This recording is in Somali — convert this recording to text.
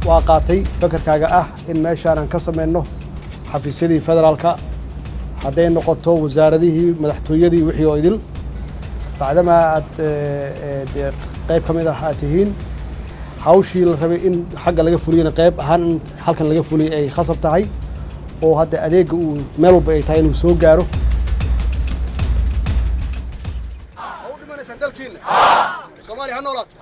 وقاتي فكر كاجا إن ما شارن كسم منه حفيسيدي فدرالك حدين نقطه وزارديه مدحتويدي وحي أيدل بعدما قيب كميدا هاتهين hawshii la rabay in xagga laga fuliyana qayb ahaan halkan laga fuliyay ay khasab tahay oo hadda adeega uu meel walba ay tahay inuu soo gaaro oo dhimanaysan dalkiina Soomaaliya ha noolaato